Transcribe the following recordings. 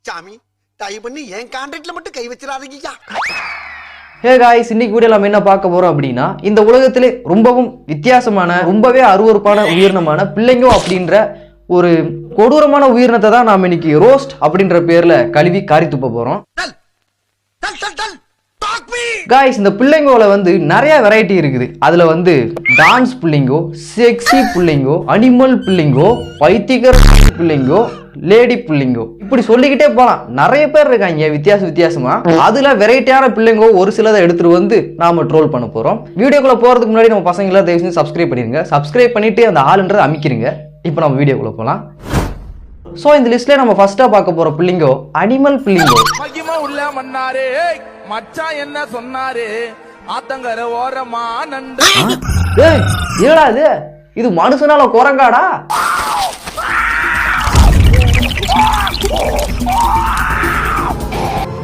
சாமி தயவு பண்ணி என் கான்ட்ராக்ட்ல மட்டும் கை வச்சிடாதீங்கய்யா. ஹே காய்ஸ், இன்னைக்கு வீடியோ நம்ம என்ன பார்க்க போறோம் அப்படின்னா, இந்த உலகத்திலே ரொம்பவும் வித்தியாசமான ரொம்பவே அருவருப்பான உயிரினமான பிள்ளைங்கோ அப்படின்ற ஒரு கொடூரமான உயிரினத்தை தான் நாம இன்னைக்கு ரோஸ்ட் அப்படின்ற பேர்ல கழுவி காரி துப்ப போறோம். காய்ஸ், இந்த புள்ளிங்கோல நிறைய வெரைட்டி இருக்குது. அதுல டான்ஸ் புள்ளிங்கோ, செக்ஸி புள்ளிங்கோ, அனிமல் புள்ளிங்கோ, பைத்திகர் புள்ளிங்கோ, லேடி புள்ளிங்கோ, இப்படி சொல்லிக்கிட்டே போலாம். நிறைய பேர் இருக்காங்க வித்தியாசமா. அதுல வெரைட்டியான பிள்ளைங்கோ ஒரு சிலதை எடுத்துட்டு நாம ட்ரோல் பண்ண போறோம். வீடியோக்குள்ள போறதுக்கு முன்னாடி நம்ம பசங்க எல்லாம் தயவு செஞ்சு சப்ஸ்கிரைப் பண்ணிருங்க. சப்ஸ்கிரைப் பண்ணிட்டு அந்த ஆளுன்றதை அமைக்கிறீங்க. இப்போ நம்ம வீடியோக்குள்ள போலாம். சோ இந்த லிஸ்ட்ல நம்ம ஃபர்ஸ்டா பார்க்க போற புள்ளிங்கோ அனிமல் புள்ளிங்கோ. மகிமா உள்ள மன்னாரே மச்சான் என்ன சொன்னாரு ஆத்தங்கர ஓரமா நண்டு. ஏய் ஏடா இது மனுஷனால குரங்காடா?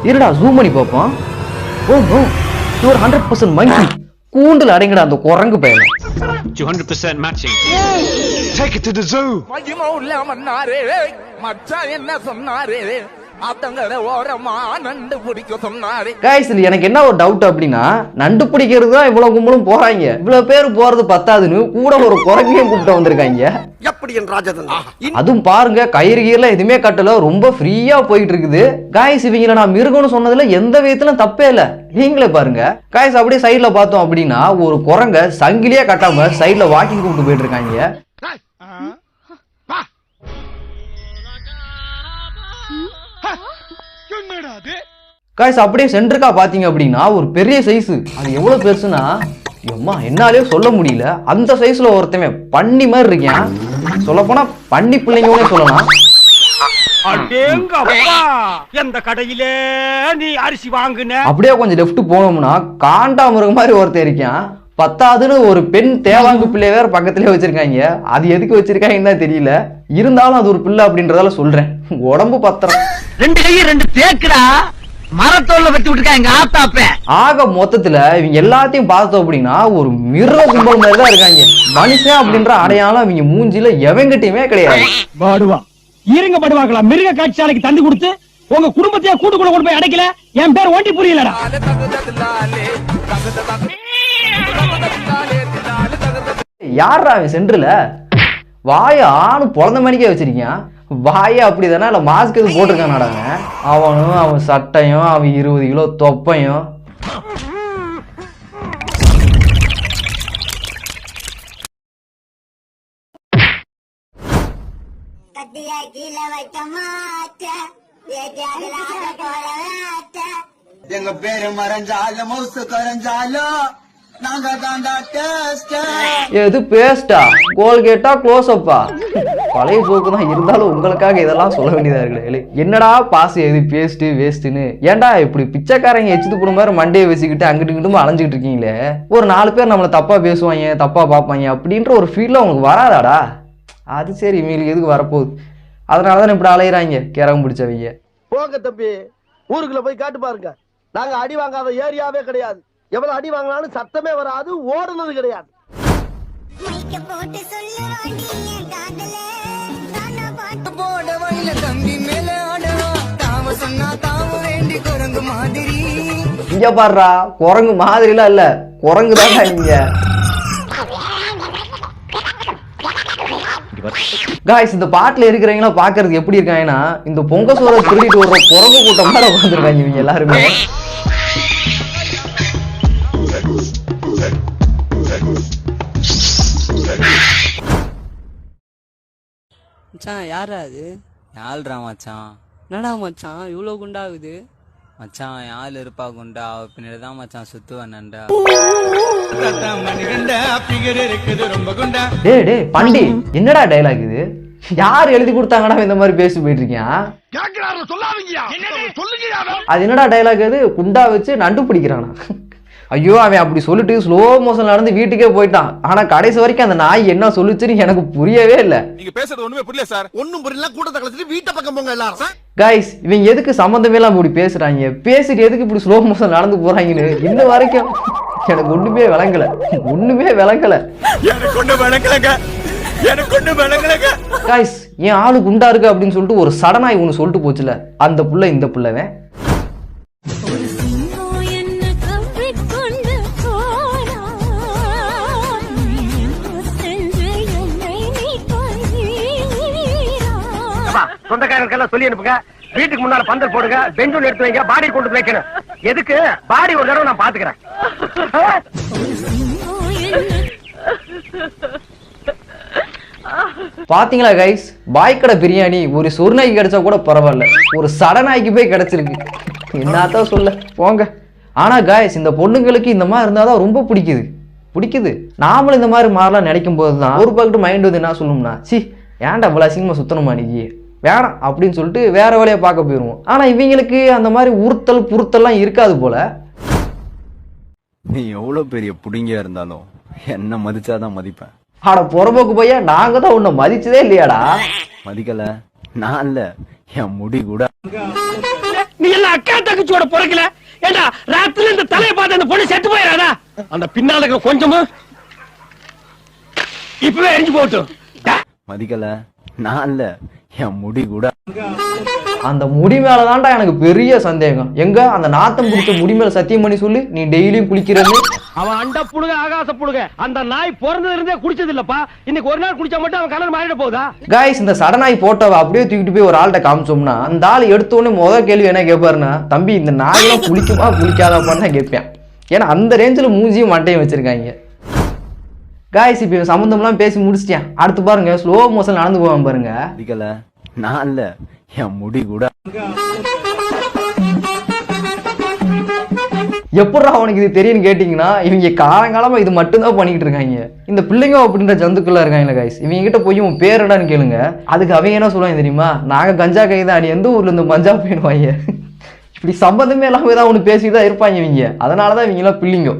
இருடா ஜூம் பண்ணி பாப்போம். Oh no, you are 100% monkey. கூண்டுல அடங்கடா அந்த குரங்கு பையன். 200% matching. Take it to the zoo. மகிமா உள்ள மன்னாரே மச்சான் என்ன சொன்னாரு ஆத்தங்கர ஓரமா நண்டு பிடிக்க சொன்னாரு. गाइस, எனக்கு என்ன ஒரு டவுட் அப்படின்னா, நண்டு பிடிக்கிறது தான் இவ்வளவு கும்பலும் போறாங்க. இவ்வளவு பேர் போறது பத்தாதுன்னு கூட ஒரு குரங்கையும் கூப்பிட்டு வந்திருக்காங்க. எப்படி என் ராஜதன்? அதுவும் பாருங்க, கயிறு கீரல எதுவுமே கட்டல, ரொம்ப ஃப்ரீயா போயிட்டு இருக்குது. गाइस, இவங்கள நான் மிருகம்னு சொன்னதுல எந்த விதத்திலும் தப்பே இல்ல. நீங்களே பாருங்க. गाइस, அப்படியே சைடுல பார்த்தோம் அப்படின்னா ஒரு குரங்க சங்கிலியே கட்டாம சைடுல வாக்கிங் கூப்பிட்டு போயிட்டு இருக்காங்க. गाइस, அப்படியே சென்டருக்கா பாத்தீங்க அப்படின்னா ஒரு பெரிய சைஸ். அது எவ்வளவு பெருசுனா அம்மா என்னாலே சொல்ல முடியல. அந்த சைஸ்ல ஒருத்தன் பன்னி மாதிரி இருக்கான். சொல்ல போனா பன்னி பிள்ளைங்கன்னே சொல்லலாம். எந்த கடையிலே நீ அரிசி வாங்குன? அப்படியே கொஞ்சம் லெஃப்ட் போனோம்னா காண்டாமிருகம் மாதிரி ஒருத்தன் இருக்கான். பத்தாதுன்னு ஒரு பெண் தேவாங்கு பிள்ளை வேற பக்கத்திலே வச்சிருக்காங்க. அது எதுக்கு வச்சிருக்காங்கன்னு தான் தெரியல. இருந்தாலும் அது ஒரு பிள்ளை அப்படின்றதால சொல்றேன். உடம்பு பத்திரம். ரெண்டு கையை ரெண்டு தேக்குறா மரத்தோல்ல வச்சு விட்டுருக்காங்க ஆத்தாப்ப. ஆக மொத்தத்துல இவங்க எல்லாத்தையும் பார்த்தோம் அப்படின்னா ஒரு மிருக கும்பல் மாதிரி தான் இருக்காங்க. மனுஷன் அப்படின்ற அடையாளம் இவங்க மூஞ்சில எவங்கிட்டயுமே கிடையாது. பாடுவா இருங்க படுவாங்களா? மிருக காட்சியாலைக்கு தந்து கொடுத்து உங்க குடும்பத்தையே கூட்டுக்குள்ள கொண்டு போய் அடைக்கல. என் பேர் ஓட்டி புரியலடா. யாரா அவன் சென்றுல வாய ஆணு பொழந்த மணிக்கே வச்சிருக்கான். வாய அப்படிதானே இல்ல மாஸ்க் எதுவும் போட்டிருக்கானாடா அவனும் அவன் சட்டையும் அவன் 20 கிலோ தொப்பையும். எங்க பேரு மறைஞ்சாலும் மவுசு கரைஞ்சாலும் நாங்க தாண்டா டேஸ்ட். எது பேஸ்டா கோல்கேட்டா க்ளோஸ்அப்பா? பழைய போக்கு தான். இருந்தாலும் உங்களுக்காக இதெல்லாம் சொல்ல வேண்டியதா இருக்கு. என்னடா பாசு எது பேஸ்ட் வேஸ்ட்னு? ஏன்டா இப்படி பிச்சைக்காரங்க எச்சுது போன மாதிரி மண்டையை வச்சுக்கிட்டு அங்கிட்டு இங்கிட்டு அலைஞ்சிக்கிட்டு இருக்கீங்களே? ஒரு 4 பேர் நம்மளை தப்பா பேசுவாங்க தப்பா பார்ப்பாங்க அப்படின்ற ஒரு ஃபீல் அவங்களுக்கு வராதாடா? அது சரி, இவங்களுக்கு எதுக்கு வரப்போகுது? அதனாலதான் இப்படி அலையிறாங்க கேரகம் பிடிச்சவங்க. போங்க தம்பி, ஊருக்குள்ள போய் காட்டு பாருங்க. நாங்க அடி வாங்காத ஏரியாவே கிடையாது. எவ்வளவு அடி வாங்கினாலும் சத்தமே வராது, ஓடுனது கிடையாது. இங்க பாடுறா, குரங்கு மாதிரிலாம் இல்ல, குரங்கு தான் நீங்க. காய்ஸ், இந்த பாட்டுல இருக்கிறவங்களா பாக்குறதுக்கு எப்படி இருக்காங்கன்னா இந்த பொங்க சோற திருடிட்டு வர்ற குரங்கு கூட்டம் மாதிரி உட்காந்துருக்காங்க இவங்க எல்லாருமே. மச்சான் யாரா அது? யாழ்ரா மச்சான். என்னடா மச்சான் இவ்வளோ குண்டாகுது? மச்சான் யாழ் இருப்பா குண்டா, அவ பின்னாடிதான் மச்சான் சுத்துவனண்டா. டே டே பண்டி, என்னடா டைலாக் இது? யார் எழுதி கொடுத்தாங்கடா இந்த மாதிரி பேசி போயிட்டு இருக்கியான்? அது என்னடா டைலாக்? அது குண்டா வச்சு நண்டு பிடிக்கிறானா? ஐயோ, அவன் அப்படி சொல்லிட்டு ஸ்லோ மோஷன் நடந்து வீட்டுக்கே போயிட்டான். ஆனா கடைசி வரைக்கும் அந்த நாய் என்ன சொல்லுச்சுன்னு எனக்கு புரியவே இல்ல. நீங்க பேசுறது ஒண்ணுமே புரியல சார். ஒண்ணும் புரியல. கூட்டத்தை கலச்சிட்டு வீட்டை பக்கம் போங்க எல்லாரும். கைஸ், இவங்க எதுக்கு சம்பந்தமே எல்லாம் இப்படி பேசுறாங்க? பேசிட்டு எதுக்கு இப்படி ஸ்லோ மோஷன் நடந்து போறாங்கன்னு இன்ன வரைக்கும் எனக்கு ஒண்ணுமே விளங்கல. எனக்கு ஒண்ணு விளங்கலங்க. காய்ஸ், என் ஆளு குண்டா இருக்கு அப்படின்னு சொல்லிட்டு ஒரு சடனாய் ஒன்று சொல்லிட்டு போச்சுல, அந்த புள்ள இந்த புள்ளவன். சொந்தக்காரங்களுக்கெல்லாம் சொல்லி அனுப்புங்க, வீட்டுக்கு முன்னால பந்தல் போடுங்க, பெஞ்சூன் எடுத்து வைங்க, பாடி கொண்டு வைக்கணும். எதுக்கு? பாடி ஒரு தடவை நான் பாத்துக்கிறேன். பாத்தீங்களா கைஸ், பாய்க்கடை பிரியாணி ஒரு சொர்நாய்க்கு கிடைச்சா கூட பரவாயில்ல, ஒரு சடநாய்க்கு போய் கிடைச்சிருக்கு. என்னத்தான் சொல்ல போங்க. ஆனா கைஸ், இந்த பொண்ணுங்களுக்கு இந்த மாதிரி இருந்தாதான் ரொம்ப பிடிக்குது. நாமளும் இந்த மாதிரி மாறலாம் நினைக்கும் போதுதான் ஒரு பக்கத்து மைண்ட் வந்து என்ன சொல்லணும்னா, சி ஏன்டா இவ்வளோ அசிங்கமா சுத்தணுமா நீ வேணாம் அப்படின்னு சொல்லிட்டு வேற வேலையை பார்க்க போயிடுவோம். ஆனா இவங்களுக்கு அந்த மாதிரி உறுத்தல் புறுத்தல்லாம் இருக்காது போல. நீ எவ்வளவு பெரிய புடிங்கியா இருந்தாலும் என்ன மதிச்சாதான் மதிப்பேன். ஆட புறம்போக்கு பையா, நாங்க தான் உன்னை மதிச்சதே இல்லையாடா. மதிக்கல நான் இல்ல, என் முடி கூட. நீ எல்லாம் அக்கா தங்கச்சியோட பிறக்கல ஏண்டா? ராத்திரில இந்த தலையை பார்த்து அந்த பொண்ணு செத்து போயிடாதா? அந்த பின்னால இருக்கிற கொஞ்சமும் இப்பவே எரிஞ்சு போட்டும். மதிக்கல நான் இல்ல, என் முடி கூட. அந்த முடி மேலதான்டா எனக்கு பெரிய சந்தேகம். எங்க அந்த நாத்தம் பிடிச்ச முடி மேல சத்தியம் பண்ணி சொல்லு, நீ டெய்லியும் குளிக்கிறன்னு. அவன் அண்ட புழுக ஆகாச புழுக, அந்த நாய் பிறந்தது இருந்தே குடிச்சது இல்லப்பா. இன்னைக்கு ஒரு நாள் குடிச்சா மட்டும் அவன் கலர் மாறிட போகுதா? காய்ஸ், இந்த சடனாய் போட்டோவை அப்படியே தூக்கிட்டு போய் ஒரு ஆள்கிட்ட காமிச்சோம்னா, அந்த ஆள் எடுத்தோடனே முதல் கேள்வி என்ன கேட்பாருன்னா, தம்பி இந்த நாயெல்லாம் குளிக்குமா குளிக்காதாப்பான்னு தான் கேட்பேன். ஏன்னா அந்த ரேஞ்சில் மூஞ்சியும் மட்டையும் வச்சிருக்காங்க. காய்ஸ், இப்போ சம்பந்தம்லாம் பேசி முடிச்சிட்டேன். அடுத்து பாருங்க, ஸ்லோ மோஷன் நடந்து போவான் பாருங்க. மதிக்கல நான் இல்ல, என் முடி கூட. எப்படா அவனுக்கு இது தெரியும்னு கேட்டீங்கன்னா, இவங்க காலங்காலமா இது மட்டும்தான் பண்ணிக்கிட்டு இருக்காங்க. இந்த பிள்ளைங்க அப்படின்ற ஜந்துக்குள்ள இருக்காங்களா காய்ஸ், இவங்க கிட்ட போய் உன் பேர் என்னன்னு கேளுங்க. அதுக்கு அவங்க என்ன சொல்லுவாங்க தெரியுமா, நாங்க கஞ்சா கை தான், நீ எந்த ஊர்ல இருந்து மஞ்சா போயிடுவாங்க. இப்படி சம்பந்தமே இல்லாம ஏதாவது ஒன்று பேசிதான் இருப்பாங்க இவங்க. அதனாலதான் இவங்க எல்லாம் பிள்ளைங்க.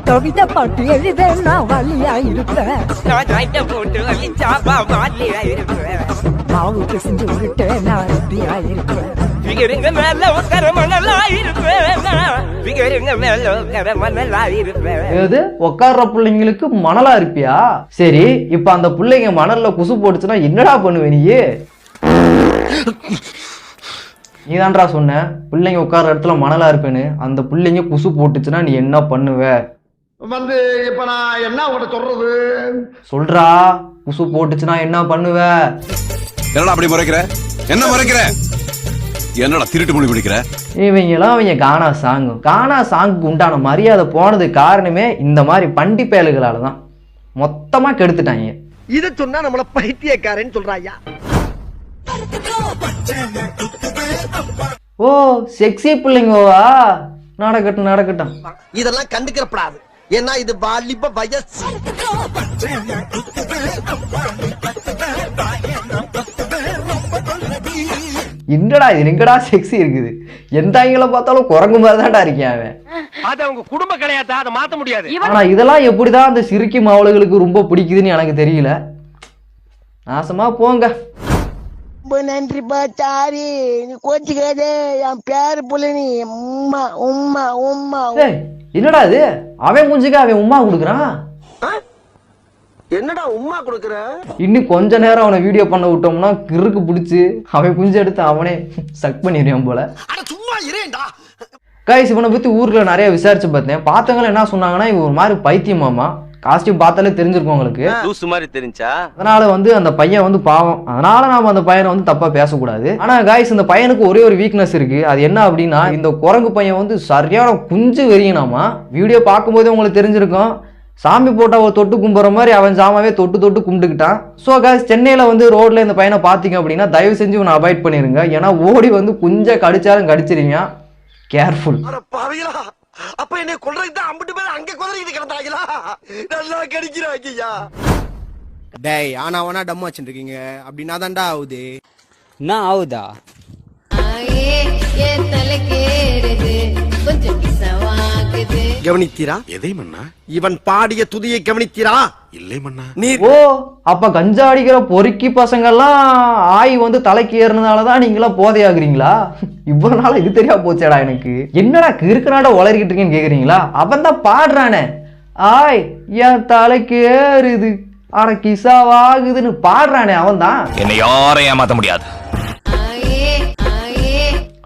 கவிதை பாட்டு எழுத நான் வழியா இருப்பேன், மாவுக்கு செஞ்சு விட்டு நான் ரெடியா இருப்பேன். உட்கார்ற பிள்ளைங்களுக்கு மணலா இருப்பியா? சரி, இப்ப அந்த பிள்ளைங்க மணல்ல குசு போட்டுச்சுன்னா என்னடா பண்ணுவ நீ தான்டா சொன்ன பிள்ளைங்க உட்கார்ற இடத்துல மணலா இருப்பேன்னு. அந்த பிள்ளைங்க குசு போட்டுச்சுன்னா நீ என்ன பண்ணுவ? வந்து இப்ப நான் என்ன உங்கள்கிட்ட சொல்றது? சொல்றா, குசு போட்டுச்சுன்னா என்ன பண்ணுவ? என்னடா அப்படி முறைக்கிற? என்ன முறைக்கிற? என்னடா திருட்டு மொழி பிடிக்கிற? இவங்கெல்லாம் அவங்க கானா சாங்குக்கு உண்டான மரியாதை போனது காரணமே இந்த மாதிரி பண்டி பயல்களால தான். மொத்தமா கெடுத்துட்டாங்க. இதை சொன்னா நம்மள பைத்தியக்காரன்னு சொல்றாயா? ஓ, செக்ஸி பிள்ளைங்கோவா? நடக்கட்டும். இதெல்லாம் கண்டுக்கிறப்படாது, ஏன்னா இது வாலிப வயசு. என்னடா இது எங்கடா செக்ஸி இருக்குது? எந்த ஆங்கில பார்த்தாலும் குரங்கு மாதிரி தான்டா இருக்கேன் அவன். அது அவங்க குடும்ப கிடையாது, அதை மாத்த முடியாது. ஆனா இதெல்லாம் எப்படிதான் அந்த சிறுக்கி மாவளுகளுக்கு ரொம்ப பிடிக்குதுன்னு எனக்கு தெரியல. நாசமா போங்க. ரொம்ப நன்றி பாச்சாரி, நீ கோச்சிக்காதே, என் பேரு புள்ளி. உம்மா உம்மா உம்மா. என்னடா இது? அவன் குஞ்சுக்கு அவன் உம்மா கொடுக்குறான். என்னடா உம்மா கொடுக்குற? இன்னும் கொஞ்ச நேரம் அவனை வீடியோ பண்ண விட்டோம்னா கிறுக்கு பிடிச்சி அவன் குஞ்சு எடுத்து அவனே சக் பண்ணிடுவான் போல. கைஸ், இவனை பத்தி ஊர்ல நிறைய விசாரிச்சு பார்த்தவங்க என்ன சொன்னாங்கன்னா, இவன் ஒரு மாதிரி பைத்தியமாமா. காஸ்டியூம் பார்த்தாலே தெரிஞ்சிருக்கும் உங்களுக்கு. லூசு மாதிரி தெரிஞ்சா. அதனால அந்த பையன் பாவம். அதனால நாம அந்த பையனை தப்பா பேசக்கூடாது. ஆனா காய்ஸ், இந்த பையனுக்கு ஒரே ஒரு வீக்னஸ் இருக்கு. அது என்ன அப்படின்னா, இந்த குரங்கு பையன் சரியான குஞ்சு வெறியனாமா. வீடியோ பார்க்கும்போதே உங்களுக்கு தெரிஞ்சிருக்கும். சாமி போட்டா ஒரு தொட்டு கும்புற மாதிரி அவன் ஜாமாவே தொட்டு கும்பிட்டுக்கிட்டான். ஸோ காய்ஸ், சென்னையில ரோட்ல இந்த பையனை பார்த்தீங்க அப்படின்னா தயவு செஞ்சு இவனை அவாய்ட் பண்ணிருங்க. ஏன்னா ஓடி குஞ்ச கடிச்சாலும் கடிச்சிருங்க. கேர்ஃபுல். அப்ப என்ன கொல்றதுக்கு தான் அம்பிட்டு பேர் அங்க கொல்றதுக்கு கிடந்தாங்களா? நல்லா கடிக்கிறாங்கய்யா. டேய், ஆனா டம்மு வச்சுருக்கீங்க அப்படின்னா தான்டா ஆகுது. என்ன ஆகுதா? கவனித்தீரா? எதை மன்னா? இவன் பாடிய துதியை கவனித்தீரா? இல்லை மன்னா. ஓ, அப்ப கஞ்சா அடிக்கிற பொறுக்கி பசங்க எல்லாம் ஆய் தலைக்கு ஏறினதாலதான் நீங்களாம் போதையாகிறீங்களா? இவ்வளவு நாளா இது தெரியா போச்சேடா எனக்கு. என்னடா கிறுக்கனாட உளறிக்கிட்டு இருக்கேன்னு கேக்குறீங்களா? அவன் தான் பாடுறானே, ஆய் என் தலைக்கு ஏறுது ஆனா கிசாவாகுதுன்னு பாடுறானே அவன் தான். என்னை யாரையும் ஏமாத்த முடியாது.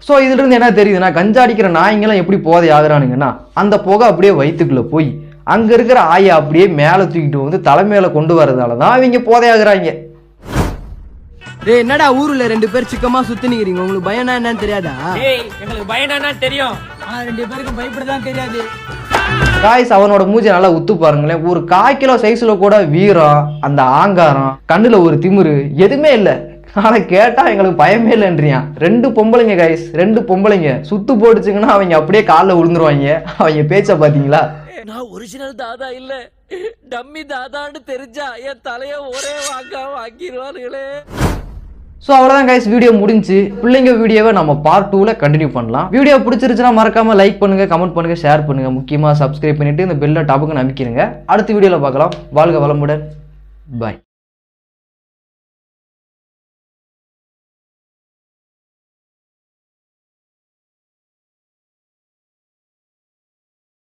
ஸோ இதுல இருந்து என்ன தெரியுதுன்னா, கஞ்சா அடிக்கிற நாய்ங்கெல்லாம் எப்படி போதை ஆகுறானுங்கன்னா, அந்த புகை அப்படியே வயிற்றுக்குள்ள போய் அங்க இருக்கிற ஆயை அப்படியே மேல தூக்கிட்டு வந்து தலைமையில கொண்டு வரதாலதான் அவங்க போதை ஆகுறாங்க. டேய் என்னடா ஊருல 2 பேர் சிக்கமா சுத்தினிக்கிறீங்க, உங்களுக்கு பயம்னா என்னன்னு தெரியாதா? டேய் எங்களுக்கு பயம்னா என்னன்னு தெரியும், ஆனா 2 பேருக்கு பயப்படதான் தெரியாது. காய்ஸ் அவனோட மூஞ்சி நல்லா உத்து பாருங்களேன். ஒரு 1/4 கிலோ சைஸ்ல கூட வீரம், அந்த ஆங்காரம், கண்ணுல ஒரு திமிரு எதுவுமே இல்லை. ஆனா கேட்டா எங்களுக்கு பயமே இல்லைன்றியான். 2 பொம்பளைங்க காய்ஸ், 2 பொம்பளைங்க சுத்து போட்டுச்சுங்கன்னா அவங்க அப்படியே காலில் விழுந்துருவாங்க. அவங்க பேச்ச பாத்தீங்களா? நான் ஒரிஜினல் தாதா இல்ல, டம்மி தாதான்னு தெரிஞ்சா என் தலைய ஒரே வாங்கிடுவானுங்களே. ஸோ அவ்வளோதான் கைஸ், வீடியோ முடிஞ்சு. பிள்ளைங்க வீடியோவை நம்ம பார்ட் 2ல கண்டினியூ பண்ணலாம். வீடியோ பிடிச்சிருச்சுன்னா மறக்காம லைக் பண்ணுங்க, கமெண்ட் பண்ணுங்க, ஷேர் பண்ணுங்க, முக்கியமாக சப்ஸ்கிரைப் பண்ணிட்டு இந்த பெல்ல டாப்புக்கு நம்பிக்கிறங்க. அடுத்த வீடியோவில் பார்க்கலாம். வாழ்க வளமுடன். பாய்.